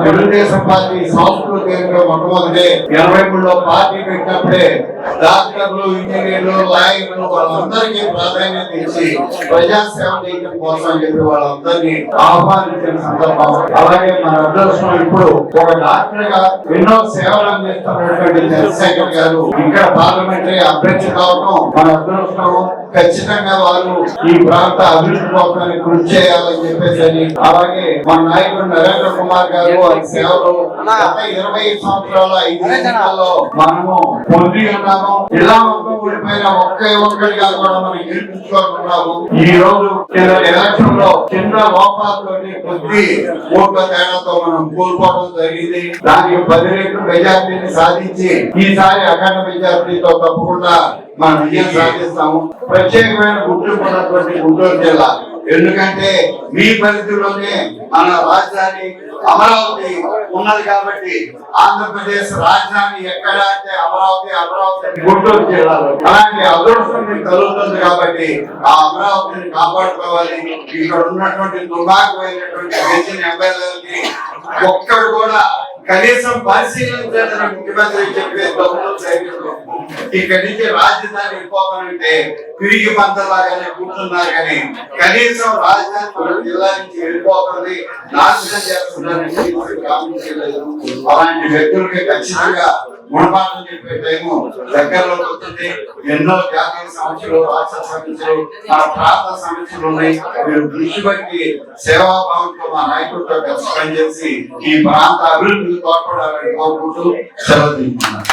Telugu Desam party సంస్కృతిలో మొట్టమొదటి 83లో party పెట్టినప్పుడే డాక్టర్లు, ఇంజనీర్లు, లాయర్లు వాళ్ళందరికీ ప్రాధాన్యత ఇచ్చి ప్రజాసేవ చేయడం కోసం చెప్పి వాళ్ళందరినీ ఆహ్వానించిన సందర్భం. అలాగే మన అదృష్టం ఇప్పుడు ఒక డాక్టర్ గా ఎన్నో సేవలు అందిస్తున్నటువంటి చంద్రశేఖర్ గారు ఇక్కడ పార్లమెంటరీ అభ్యర్థి కావడం మన అదృష్టం. ఖచ్చితంగా వారు ఈ ప్రాంత అభివృద్ధి కోసం కృషి చేయాలని చెప్పేసి, అలాగే మన నాయకుడు నరేంద్ర కుమార్ గారు వారి సేవలు గత 20 సంవత్సరాల 5 ఎన్నికల్లో మనము పొంది ఉన్నాము. ఇలా మొత్తం ఊడిపోయిన ఒక్కడిగా కూడా మనం గెలిపించుకోనున్నాము. ఈ రోజు ఎలక్షన్ లో చిన్న లోపాలతో కొద్ది ఓట్ల తేడాతో మనం కోల్పోవడం జరిగింది. దానికి 10 రెట్లు మెజార్టీని సాధించి ఈసారి అఖండ మెజార్టీతో తప్పకుండా మనం విజయం సాధిస్తాము. ప్రత్యేకమైన గుర్తింపు ఉన్నటువంటి గుంటూరు జిల్లా, ఎందుకంటే మీ పరిధిలోనే మన రాజధాని అమరావతి ఉన్నది కాబట్టి ఆంధ్రప్రదేశ్ రాజధాని ఎక్కడ అంటే అమరావతి గుంటూరు జిల్లాలో. అలాంటి అదృష్టం కలుగుతుంది కాబట్టి ఆ అమరావతిని కాపాడుకోవాలి. ఇక్కడ ఉన్నటువంటి దుర్భాగ్యమైనటువంటి గెలిచిన ఎమ్మెల్యేలకి ఒక్కడు కూడా కనీసం పరిశీలించాలని ముఖ్యమంత్రి చెప్పే ఇక్కడి నుంచి రాజధాని వెళ్ళిపోతానంటే తిరిగి పంతలాగానే కూర్చున్నారు, కానీ కనీసం రాజధాని జిల్లా నుంచి వెళ్ళిపోతుంది, నాశనం చేస్తున్నారని గమనించలేదు. అలాంటి వ్యక్తులకి ఖచ్చితంగా గుణపాఠం చెప్పే టైము దగ్గరలో వస్తుంది. ఎన్నో జాతీయ సమస్యలు, రాష్ట్ర సమస్యలు, మన ప్రాంత సమస్యలు ఉన్నాయి. మీరు దృష్టి బట్టి సేవాభావంతో మా నాయకుడితో పనిచేసి ఈ ప్రాంత అభివృద్ధికి తోడ్పడాలని కోరుకుంటూ సెలవు తీసుకున్నారు.